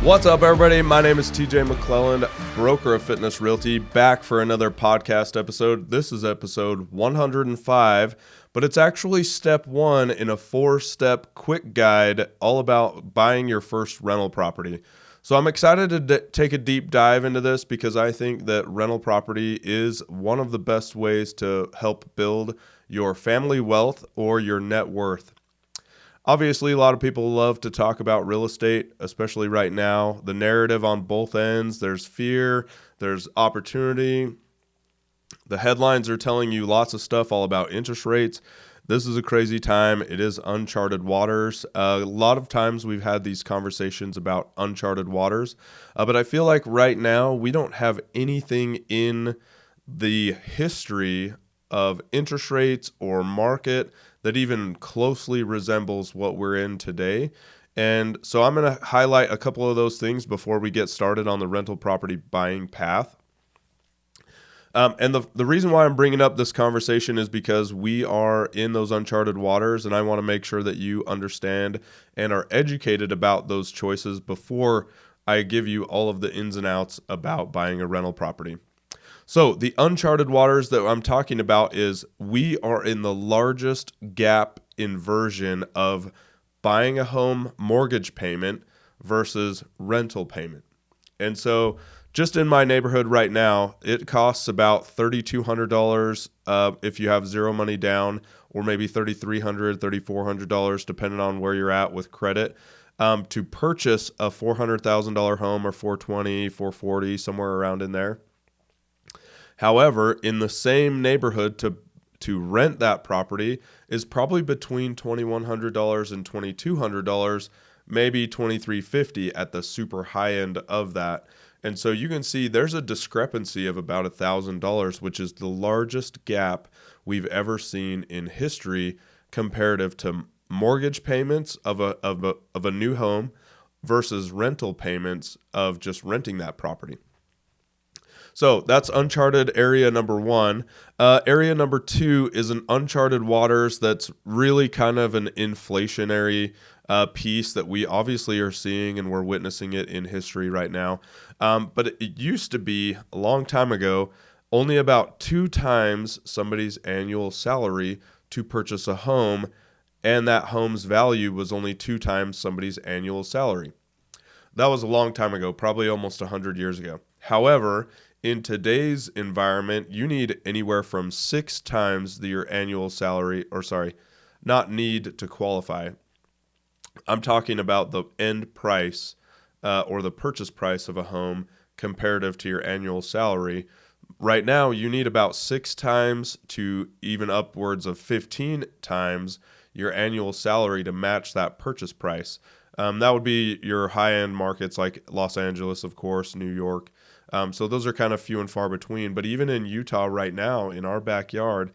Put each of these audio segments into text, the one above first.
What's up, everybody? My name is TJ McClelland, broker of Fitness Realty, back for another podcast episode. This is episode 105, but it's actually step one in a 4-step quick guide all about buying your first rental property. So I'm excited to take a deep dive into this because I think that rental property is one of the best ways to help build your family wealth or your net worth. Obviously, a lot of people love to talk about real estate, especially right now. The narrative on both ends, there's fear, there's opportunity. The headlines are telling you lots of stuff all about interest rates. This is a crazy time. It is uncharted waters. A lot of times we've had these conversations about uncharted waters, but I feel like right now we don't have anything in the history of interest rates or market that even closely resembles what we're in today. And so I'm going to highlight a couple of those things before we get started on the rental property buying path. And the reason why I'm bringing up this conversation is because we are in those uncharted waters, and I want to make sure that you understand and are educated about those choices before I give you all of the ins and outs about buying a rental property. So the uncharted waters that I'm talking about is we are in the largest gap inversion of buying a home mortgage payment versus rental payment. And so just in my neighborhood right now, it costs about $3,200 if you have zero money down, or maybe $3,300, $3,400, depending on where you're at with credit, to purchase a $400,000 home, or $420,000, $440,000, somewhere around in there. However, in the same neighborhood, to rent that property is probably between $2,100 and $2,200, maybe $2,350 at the super high end of that. And so you can see there's a discrepancy of about $1,000, which is the largest gap we've ever seen in history comparative to mortgage payments of a new home versus rental payments of just renting that property. So that's uncharted area number one. Area number two is an uncharted waters that's really kind of an inflationary piece that we obviously are seeing, and we're witnessing it in history right now. But it used to be a long time ago, only about 2 times somebody's annual salary to purchase a home, and that home's value was only 2 times somebody's annual salary. That was a long time ago, probably almost 100 years ago. However, in today's environment, you need anywhere from 6 times your annual salary, not need to qualify. I'm talking about the end price or the purchase price of a home comparative to your annual salary. Right now, you need about 6 times to even upwards of 15 times your annual salary to match that purchase price. That would be your high-end markets like Los Angeles, of course, New York. So those are kind of few and far between. But even in Utah right now, in our backyard,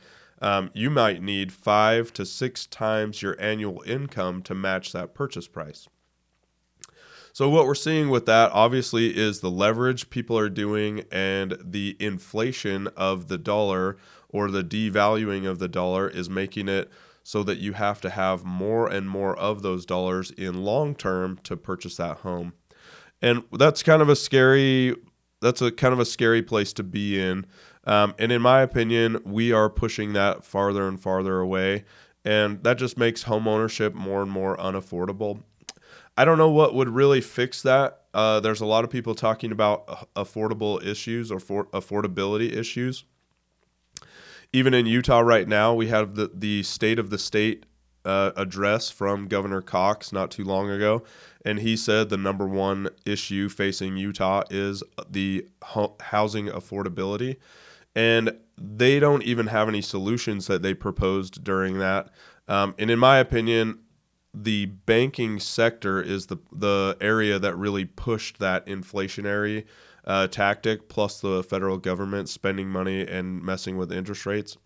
you might need 5 to 6 times your annual income to match that purchase price. So what we're seeing with that, obviously, is the leverage people are doing and the inflation of the dollar, or the devaluing of the dollar, is making it so that you have to have more and more of those dollars in long term to purchase that home. And that's kind of a scary place to be in. And in my opinion, we are pushing that farther and farther away. And that just makes home ownership more and more unaffordable. I don't know what would really fix that. There's a lot of people talking about affordable issues or affordability issues. Even in Utah right now, we have the State of the State address from Governor Cox not too long ago, and he said the number one issue facing Utah is the housing affordability, and they don't even have any solutions that they proposed during that. And in my opinion, the banking sector is the area that really pushed that inflationary tactic, plus the federal government spending money and messing with interest rates.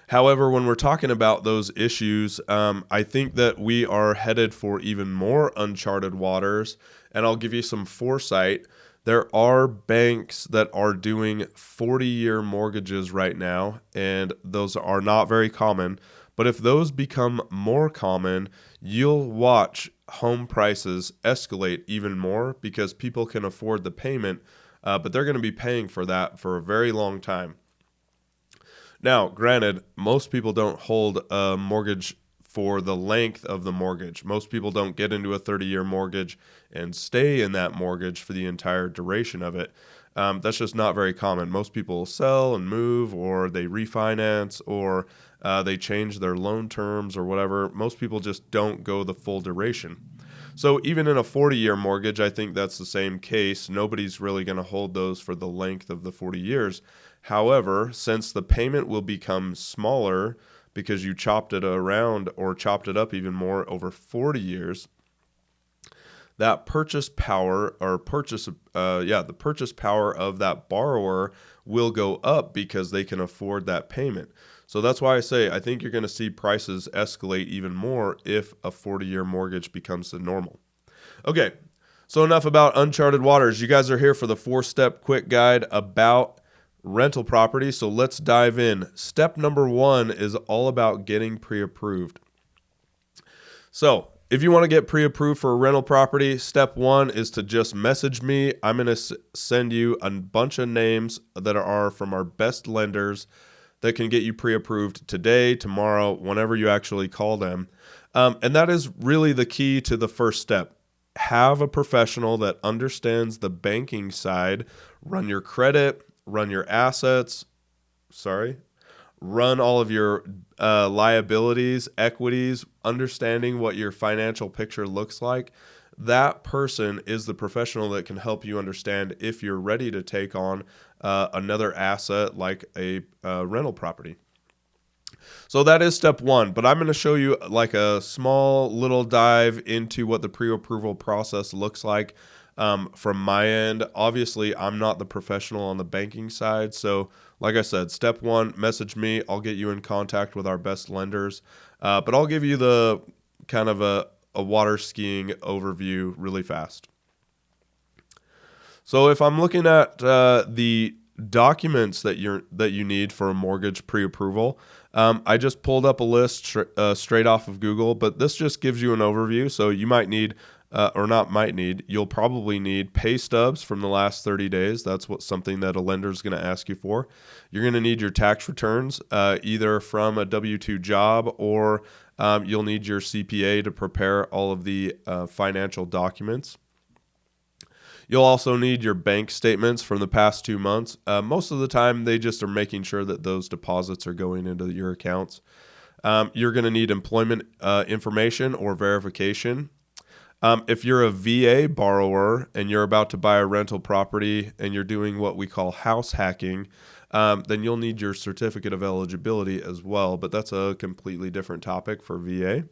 However, when we're talking about those issues, I think that we are headed for even more uncharted waters, and I'll give you some foresight. There are banks that are doing 40-year mortgages right now, and those are not very common. But if those become more common, you'll watch home prices escalate even more because people can afford the payment, but they're going to be paying for that for a very long time. Now, granted, most people don't hold a mortgage for the length of the mortgage. Most people don't get into a 30-year mortgage and stay in that mortgage for the entire duration of it. That's just not very common. Most people sell and move, or they refinance, or they change their loan terms or whatever. Most people just don't go the full duration. So even in a 40-year mortgage, I think that's the same case. Nobody's really going to hold those for the length of the 40 years. However, since the payment will become smaller because you chopped it around or chopped it up even more over 40 years, that purchase power the purchase power of that borrower will go up because they can afford that payment. So that's why I say I think you're going to see prices escalate even more if a 40-year mortgage becomes the normal. Okay, so enough about uncharted waters. You guys are here for the 4-step quick guide about rental property, so let's dive in. Step number 1 is all about getting pre-approved. So if you want to get pre-approved for a rental property, step 1 is to just message me. I'm going to send you a bunch of names that are from our best lenders that can get you pre-approved today, tomorrow, whenever you actually call them. And that is really the key to the first step. Have a professional that understands the banking side, run your credit, run your assets, run all of your liabilities, equities, understanding what your financial picture looks like. That person is the professional that can help you understand if you're ready to take on another asset like a rental property. So that is step 1, but I'm going to show you like a small little dive into what the pre-approval process looks like from my end. Obviously, I'm not the professional on the banking side. So like I said, step 1, message me. I'll get you in contact with our best lenders. But I'll give you the kind of a water skiing overview really fast. So if I'm looking at the documents that you need for a mortgage pre-approval, I just pulled up a list straight off of Google, but this just gives you an overview. So you might need, you'll probably need pay stubs from the last 30 days. That's something that a lender is going to ask you for. You're going to need your tax returns, either from a W-2 job or you'll need your CPA to prepare all of the financial documents. You'll also need your bank statements from the past 2 months. Most of the time, they just are making sure that those deposits are going into your accounts. You're going to need employment information or verification. If you're a VA borrower and you're about to buy a rental property and you're doing what we call house hacking, then you'll need your certificate of eligibility as well. But that's a completely different topic for VA.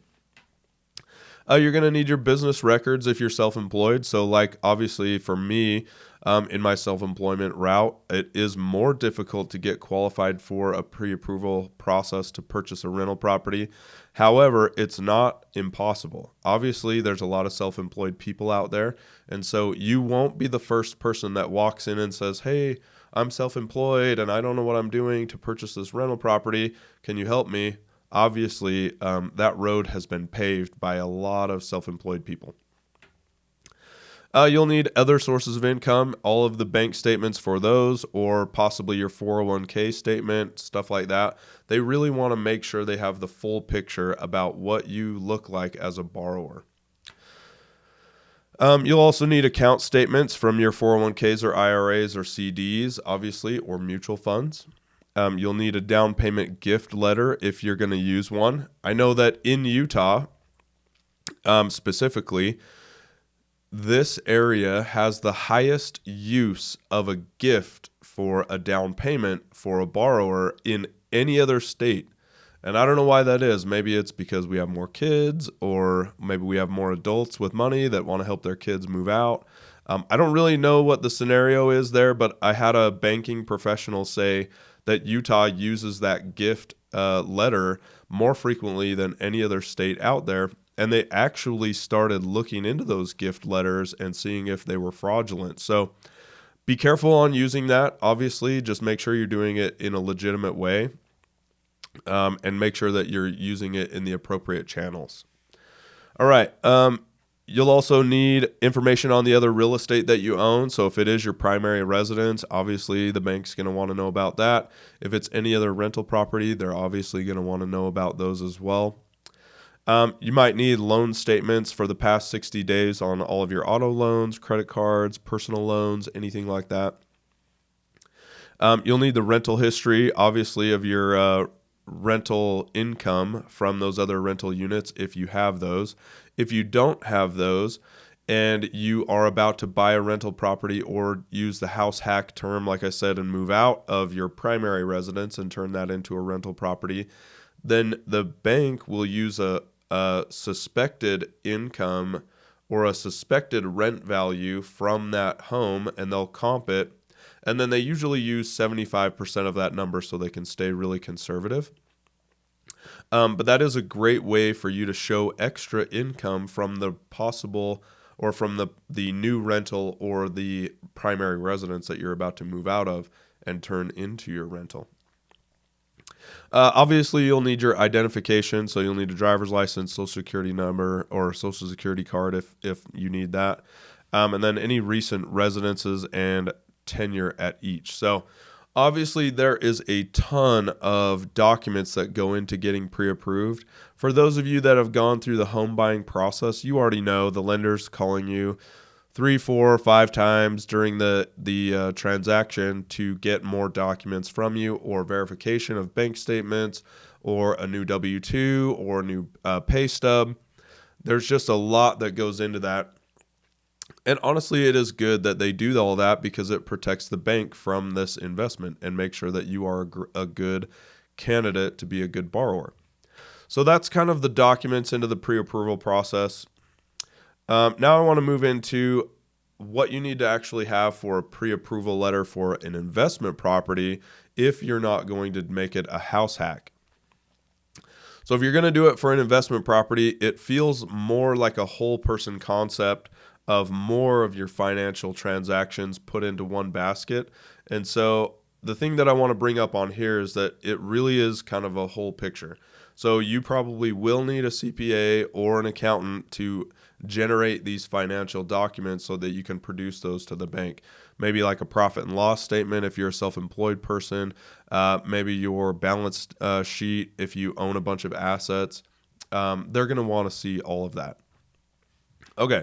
You're going to need your business records if you're self-employed. So like obviously for me, in my self-employment route, it is more difficult to get qualified for a pre-approval process to purchase a rental property. However, it's not impossible. Obviously, there's a lot of self-employed people out there. And so you won't be the first person that walks in and says, "Hey, I'm self-employed and I don't know what I'm doing to purchase this rental property. Can you help me?" Obviously, that road has been paved by a lot of self-employed people. You'll need other sources of income, all of the bank statements for those, or possibly your 401k statement, stuff like that. They really want to make sure they have the full picture about what you look like as a borrower. You'll also need account statements from your 401ks or IRAs or CDs, obviously, or mutual funds. You'll need a down payment gift letter if you're going to use one. I know that in Utah, specifically, this area has the highest use of a gift for a down payment for a borrower in any other state. And I don't know why that is. Maybe it's because we have more kids, or maybe we have more adults with money that want to help their kids move out. I don't really know what the scenario is there, but I had a banking professional say that Utah uses that gift letter more frequently than any other state out there. And they actually started looking into those gift letters and seeing if they were fraudulent. So be careful on using that. Obviously, just make sure you're doing it in a legitimate way, and make sure that you're using it in the appropriate channels. All right. You'll also need information on the other real estate that you own. So if it is your primary residence, obviously the bank's going to want to know about that. If it's any other rental property, they're obviously going to want to know about those as well. You might need loan statements for the past 60 days on all of your auto loans, credit cards, personal loans, anything like that. You'll need the rental history, obviously, of your rental income from those other rental units if you have those. If you don't have those and you are about to buy a rental property or use the house hack term, like I said, and move out of your primary residence and turn that into a rental property, then the bank will use a suspected income or a suspected rent value from that home, and they'll comp it. And then they usually use 75% of that number so they can stay really conservative. But that is a great way for you to show extra income from the possible or from the new rental or the primary residence that you're about to move out of and turn into your rental. Obviously, you'll need your identification, so you'll need a driver's license, social security number, or social security card if you need that, and then any recent residences and tenure at each. So obviously, there is a ton of documents that go into getting pre-approved. For those of you that have gone through the home buying process, you already know the lender's calling you 3, 4, 5 times during the transaction to get more documents from you or verification of bank statements or a new W-2 or a new pay stub. There's just a lot that goes into that. And honestly, it is good that they do all that because it protects the bank from this investment and makes sure that you are a good candidate to be a good borrower. So that's kind of the documents into the pre-approval process. Now I want to move into what you need to actually have for a pre-approval letter for an investment property if you're not going to make it a house hack. So if you're going to do it for an investment property, it feels more like a whole person concept of more of your financial transactions put into one basket. And so the thing that I want to bring up on here is that it really is kind of a whole picture. So you probably will need a CPA or an accountant to generate these financial documents so that you can produce those to the bank. Maybe like a profit and loss statement if you're a self-employed person, maybe your balance sheet if you own a bunch of assets. They're going to want to see all of that. Okay.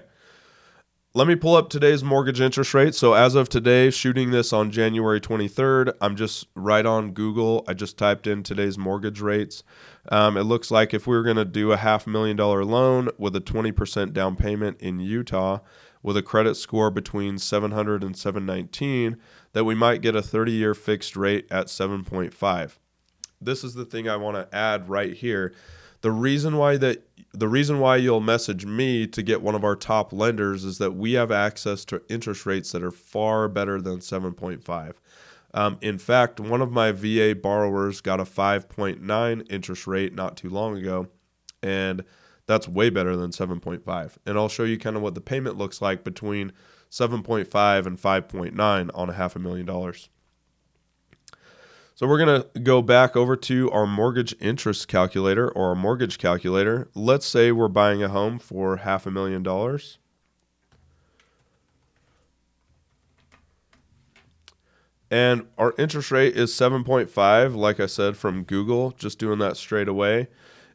Let me pull up today's mortgage interest rate. So as of today, shooting this on January 23rd, I'm just right on Google. I just typed in today's mortgage rates. It looks like if we were going to do a $500,000 loan with a 20% down payment in Utah with a credit score between 700 and 719, that we might get a 30-year fixed rate at 7.5. This is the thing I want to add right here. The reason why you'll message me to get one of our top lenders is that we have access to interest rates that are far better than 7.5. In fact, one of my VA borrowers got a 5.9 interest rate not too long ago, and that's way better than 7.5. And I'll show you kind of what the payment looks like between 7.5 and 5.9 on a $500,000. So we're going to go back over to our mortgage interest calculator or our mortgage calculator. Let's say we're buying a home for $500,000. And our interest rate is 7.5, like I said, from Google, just doing that straight away.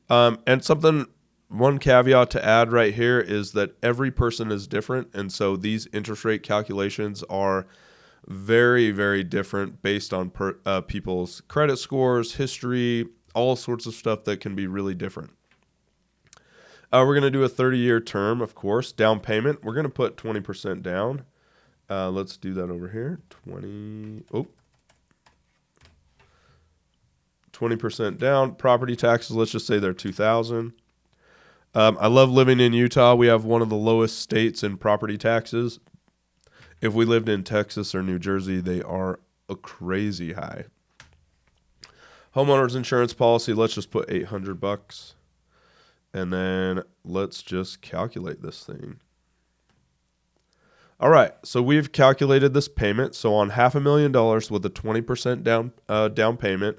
One caveat to add right here is that every person is different. And so these interest rate calculations are very, very different based on people's credit scores, history, all sorts of stuff that can be really different. We're going to do a 30-year term, of course. Down payment, we're going to put 20% down. Let's do that over here. 20% down. Property taxes, let's just say they're $2,000. I love living in Utah. We have one of the lowest states in property taxes. If we lived in Texas or New Jersey, they are a crazy high. Homeowners insurance policy, let's just put $800. And then let's just calculate this thing. All right, so we've calculated this payment. So on $500,000 with a 20% down payment,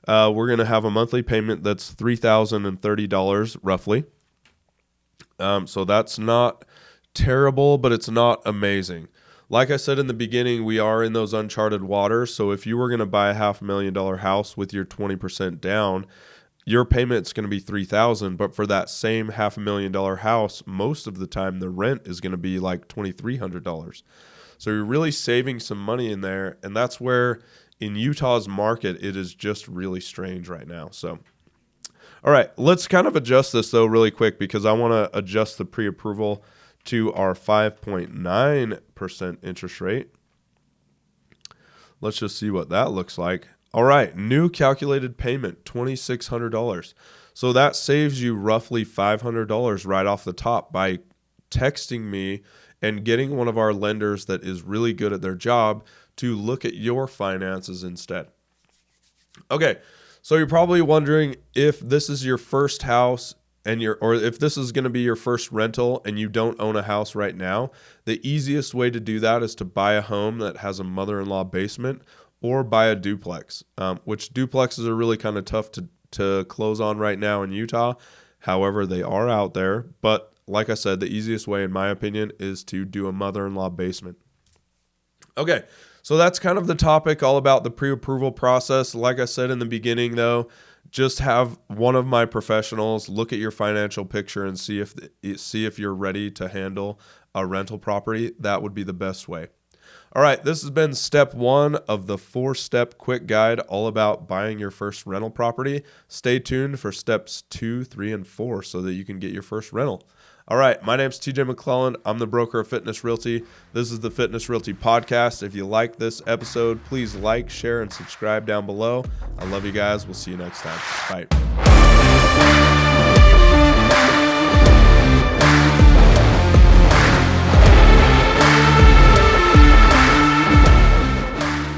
we're going to have a monthly payment that's $3,030 roughly. So that's not terrible, but it's not amazing. Like I said in the beginning, we are in those uncharted waters. So if you were going to buy a $500,000 house with your 20% down, your payment's going to be $3,000. But for that same $500,000 house, most of the time the rent is going to be like $2,300. So you're really saving some money in there, and that's where in Utah's market it is just really strange right now. So all right, let's kind of adjust this though really quick because I want to adjust the pre-approval to our 5.9% interest rate. Let's just see what that looks like. All right, new calculated payment, $2,600. So that saves you roughly $500 right off the top by texting me and getting one of our lenders that is really good at their job to look at your finances instead. Okay, so you're probably wondering if this is your first house or if this is going to be your first rental and you don't own a house right now. The easiest way to do that is to buy a home that has a mother-in-law basement or buy a duplex, which duplexes are really kind of tough to close on right now in Utah. However, they are out there. But like I said, the easiest way, in my opinion, is to do a mother-in-law basement. Okay, so that's kind of the topic all about the pre-approval process. Like I said in the beginning, though, just have one of my professionals look at your financial picture and see if you're ready to handle a rental property. That would be the best way. All right, this has been step 1 of the 4-step quick guide all about buying your first rental property. Stay tuned for steps 2, 3, and 4 so that you can get your first rental. All right, my name's TJ McClelland. I'm the broker of Fitness Realty. This is the Fitness Realty Podcast. If you like this episode, please like, share, and subscribe down below. I love you guys. We'll see you next time. Bye.